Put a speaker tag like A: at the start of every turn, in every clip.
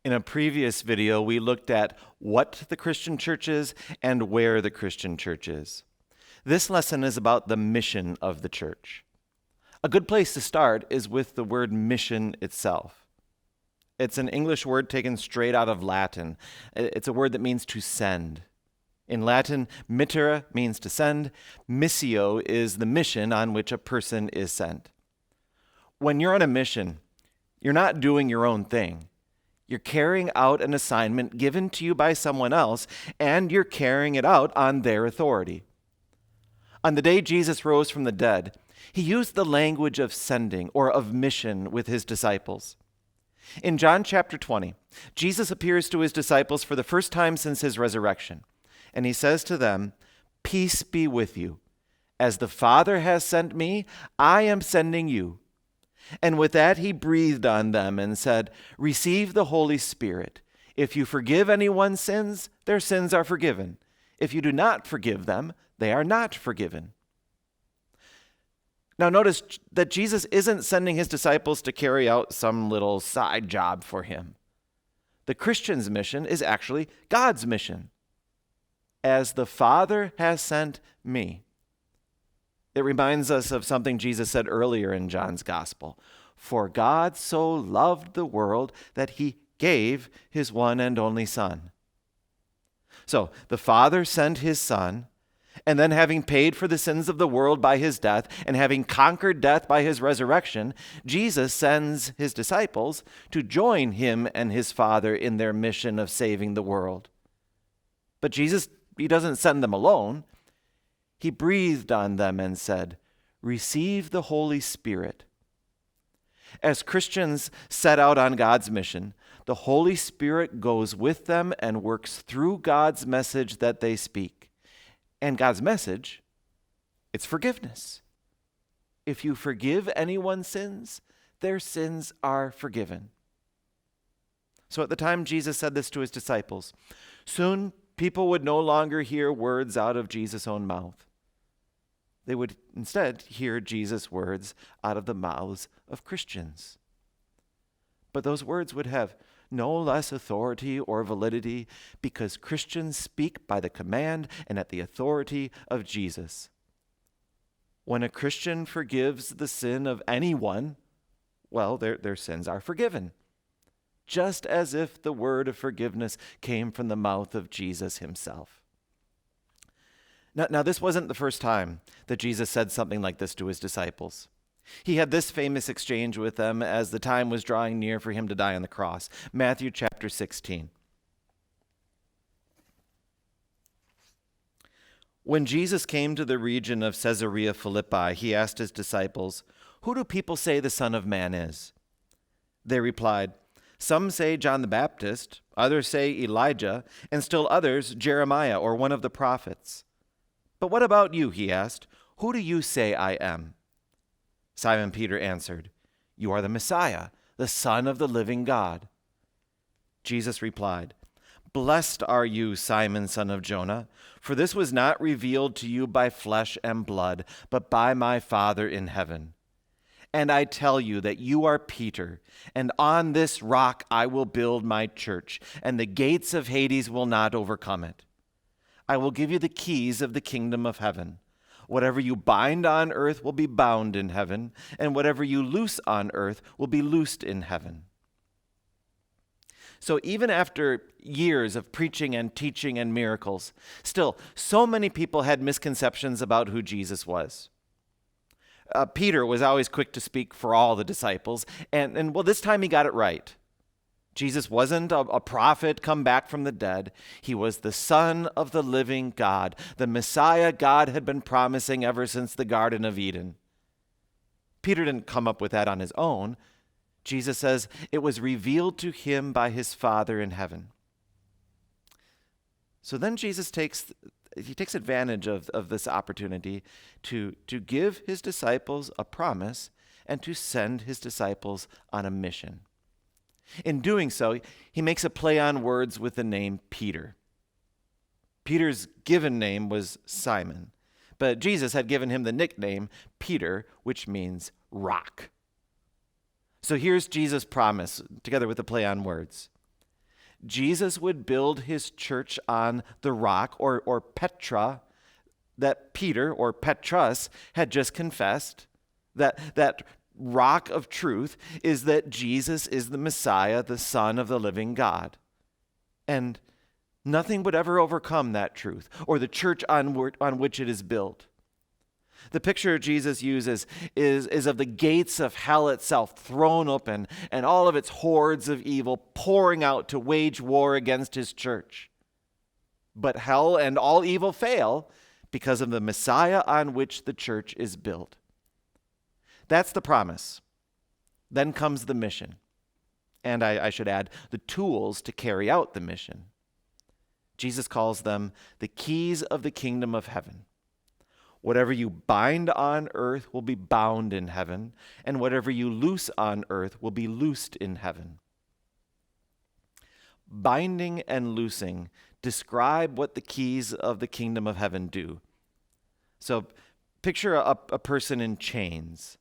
A: In a previous video, we looked at what the Christian church is and where the Christian church is. This lesson is about the mission of the church. A good place to start is with the word mission itself. It's an English word taken straight out of Latin. It's a word that means to send. In Latin, mittere means to send. Missio is the mission on which a person is sent. When you're on a mission, you're not doing your own thing. You're carrying out an assignment given to you by someone else, and you're carrying it out on their authority. On the day Jesus rose from the dead, he used the language of sending or of mission with his disciples. In John chapter 20, Jesus appears to his disciples for the first time since his resurrection, and he says to them, "Peace be with you. As the Father has sent me, I am sending you." And with that, he breathed on them and said, "Receive the Holy Spirit. If you forgive anyone's sins, their sins are forgiven. If you do not forgive them, they are not forgiven." Now notice that Jesus isn't sending his disciples to carry out some little side job for him. The Christian's mission is actually God's mission. As the Father has sent me. It reminds us of something Jesus said earlier in John's gospel. For God so loved the world that he gave his one and only Son. So the Father sent his Son, and then having paid for the sins of the world by his death and having conquered death by his resurrection, Jesus sends his disciples to join him and his Father in their mission of saving the world. But Jesus, he doesn't send them alone. He breathed on them and said, "Receive the Holy Spirit." As Christians set out on God's mission, the Holy Spirit goes with them and works through God's message that they speak. And God's message, it's forgiveness. If you forgive anyone's sins, their sins are forgiven. So at the time Jesus said this to his disciples, soon people would no longer hear words out of Jesus' own mouth. They would instead hear Jesus' words out of the mouths of Christians. But those words would have no less authority or validity because Christians speak by the command and at the authority of Jesus. When a Christian forgives the sin of anyone, well, their sins are forgiven, just as if the word of forgiveness came from the mouth of Jesus himself. Now, this wasn't the first time that Jesus said something like this to his disciples. He had this famous exchange with them as the time was drawing near for him to die on the cross. Matthew chapter 16. When Jesus came to the region of Caesarea Philippi, he asked his disciples, "Who do people say the Son of Man is?" They replied, "Some say John the Baptist, others say Elijah, and still others Jeremiah or one of the prophets." "But what about you?" he asked. "Who do you say I am?" Simon Peter answered, "You are the Messiah, the Son of the living God." Jesus replied, "Blessed are you, Simon, son of Jonah, for this was not revealed to you by flesh and blood, but by my Father in heaven. And I tell you that you are Peter, and on this rock I will build my church, and the gates of Hades will not overcome it. I will give you the keys of the kingdom of heaven. Whatever you bind on earth will be bound in heaven, and whatever you loose on earth will be loosed in heaven." So even after years of preaching and teaching and miracles, still so many people had misconceptions about who Jesus was. Peter was always quick to speak for all the disciples, and this time he got it right. Jesus wasn't a prophet come back from the dead. He was the Son of the living God, the Messiah God had been promising ever since the Garden of Eden. Peter didn't come up with that on his own. Jesus says it was revealed to him by his Father in heaven. So then Jesus takes advantage of this opportunity to give his disciples a promise and to send his disciples on a mission. In doing so, he makes a play on words with the name Peter. Peter's given name was Simon, but Jesus had given him the nickname Peter, which means rock. So here's Jesus' promise, together with a play on words. Jesus would build his church on the rock, or Petra, that Peter, or Petrus, had just confessed. That rock of truth is that Jesus is the Messiah, the Son of the living God. And nothing would ever overcome that truth, or the church on which it is built. The picture Jesus uses is of the gates of hell itself thrown open, and all of its hordes of evil pouring out to wage war against his church. But hell and all evil fail because of the Messiah on which the church is built. That's the promise. Then comes the mission. And I should add, the tools to carry out the mission. Jesus calls them the keys of the kingdom of heaven. Whatever you bind on earth will be bound in heaven, and whatever you loose on earth will be loosed in heaven. Binding and loosing describe what the keys of the kingdom of heaven do. So picture a person in chains.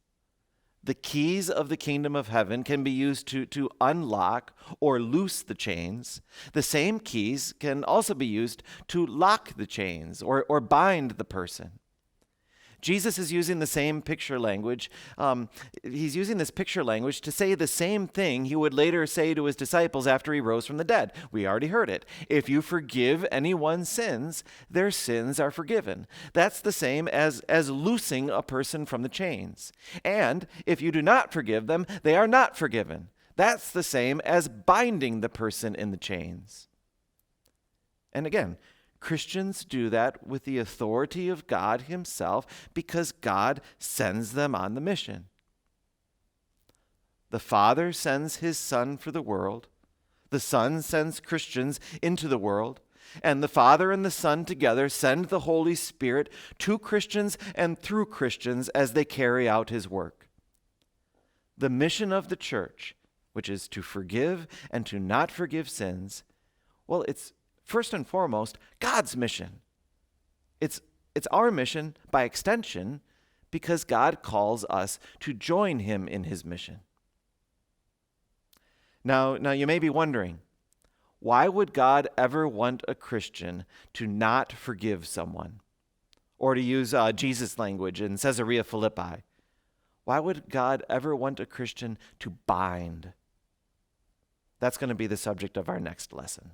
A: The keys of the kingdom of heaven can be used to unlock or loose the chains. The same keys can also be used to lock the chains or bind the person. Jesus is using the same picture language. He's using this picture language to say the same thing he would later say to his disciples after he rose from the dead. We already heard it. If you forgive anyone's sins, their sins are forgiven. That's the same as loosing a person from the chains. And if you do not forgive them, they are not forgiven. That's the same as binding the person in the chains. And again, Christians do that with the authority of God himself because God sends them on the mission. The Father sends his Son for the world. The Son sends Christians into the world. And the Father and the Son together send the Holy Spirit to Christians and through Christians as they carry out his work. The mission of the church, which is to forgive and to not forgive sins, well, it's first and foremost God's mission. It's our mission by extension because God calls us to join him in his mission. Now you may be wondering, why would God ever want a Christian to not forgive someone? Or to use Jesus' language in Caesarea Philippi, why would God ever want a Christian to bind? That's going to be the subject of our next lesson.